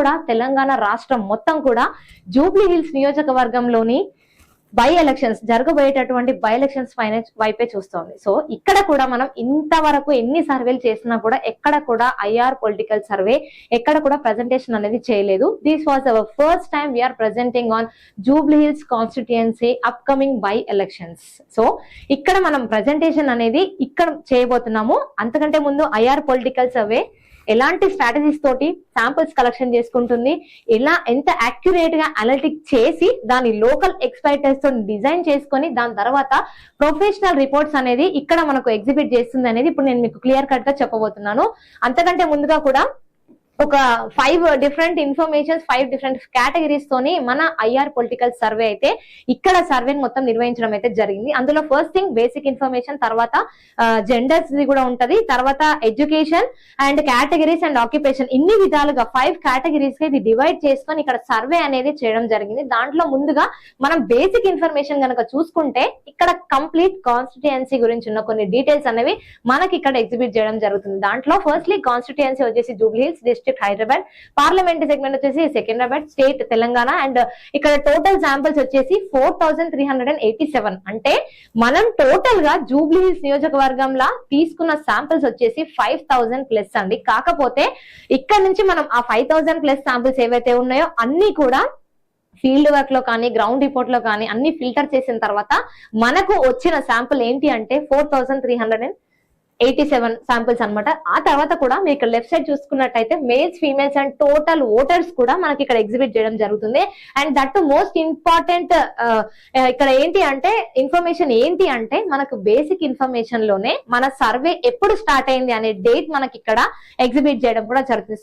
కూడా తెలంగాణ రాష్ట్రం మొత్తం కూడా జూబ్లీ హిల్స్ నియోజకవర్గంలోని బై ఎలక్షన్స్ జరగబోయేటటువంటి బై ఎలక్షన్స్ వైపే చూస్తోంది. సో ఇక్కడ కూడా మనం ఇంతవరకు ఎన్ని సర్వేలు చేసినా కూడా ఎక్కడ కూడా ఐఆర్ పొలిటికల్ సర్వే ఎక్కడ కూడా ప్రెజెంటేషన్ అనేది చేయలేదు. This was our first time we're presenting on Jubilee Hills constituency upcoming by elections. So ఇక్కడ మనం ప్రెజెంటేషన్ అనేది ఇక్కడ చేయబోతున్నాము. అంతకంటే ముందు ఐఆర్ పొలిటికల్ సర్వే ఎలాంటి స్ట్రాటజీస్ తోటి శాంపిల్స్ కలెక్షన్ చేసుకుంటుంది, ఎలా ఎంత యాక్యురేట్ గా అనలిటిక్ చేసి దాని లోకల్ ఎక్స్పర్టైజ్ తో డిజైన్ చేసుకొని దాని తర్వాత ప్రొఫెషనల్ రిపోర్ట్స్ అనేది ఇక్కడ మనకు ఎగ్జిబిట్ చేస్తుంది అనేది ఇప్పుడు నేను మీకు క్లియర్ కట్ గా చెప్పబోతున్నాను. అంతకంటే ముందుగా కూడా ఒక 5 డిఫరెంట్ ఇన్ఫర్మేషన్స్ 5 డిఫరెంట్ కేటగిరీస్ తోని మన ఐఆర్ పొలిటికల్ సర్వే అయితే ఇక్కడ సర్వేని మొత్తం నిర్వహించడం అయితే జరిగింది. అందులో ఫస్ట్ థింగ్ బేసిక్ ఇన్ఫర్మేషన్, తర్వాత జెండర్స్ కూడా ఉంటది, తర్వాత education and categories and occupation, ఇన్ని విధాలుగా 5 కేటగిరీస్ గా ఇది డివైడ్ చేసుకొని ఇక్కడ సర్వే అనేది చేయడం జరిగింది. దాంట్లో ముందుగా మనం బేసిక్ ఇన్ఫర్మేషన్ కనుక చూసుకుంటే ఇక్కడ కంప్లీట్ కాన్స్టిట్యుయెన్సీ గురించి ఉన్న కొన్ని డీటెయిల్స్ అనేవి మనకి ఇక్కడ ఎగ్జిబిట్ చేయడం జరుగుతుంది. దాంట్లో ఫస్ట్లీ కాన్స్టిట్యుయెన్సీ వచ్చేసి Jubilee hills district Hyderabad, parliamentary segment వచ్చేసి సికింద్రాబాద్, స్టేట్ తెలంగాణ, అండ్ ఇక్కడ టోటల్ శాంపిల్స్ వచ్చేసి 4387. అంటే మనం టోటల్ గా జూబ్లీ హిల్స్ నియోజకవర్గంలో తీసుకున్న శాంపిల్స్ వచ్చేసి 5000 ప్లస్ అండి. కాకపోతే ఇక్కడ నుంచి మనం ఆ 5000 ప్లస్ శాంపిల్స్ ఏవైతే ఉన్నాయో అన్ని కూడా ఫీల్డ్ వర్క్ లో కానీ గ్రౌండ్ రిపోర్ట్ లో కానీ అన్ని ఫిల్టర్ చేసిన తర్వాత మనకు వచ్చిన శాంపుల్ ఏంటి అంటే 4387 శాంపిల్స్ అన్నమాట. ఆ తర్వాత కూడా మీరు ఇక్కడ లెఫ్ట్ సైడ్ చూసుకున్నట్టయితే males, females and total voters కూడా మనకి ఇక్కడ ఎగ్జిబిట్ చేయడం జరుగుతుంది. అండ్ దట్ మోస్ట్ ఇంపార్టెంట్ ఇక్కడ ఏంటి అంటే ఇన్ఫర్మేషన్ ఏంటి అంటే మనకు బేసిక్ ఇన్ఫర్మేషన్ లోనే మన సర్వే ఎప్పుడు స్టార్ట్ అయింది అనే డేట్ మనకి ఇక్కడ ఎగ్జిబిట్ చేయడం కూడా జరుగుతుంది.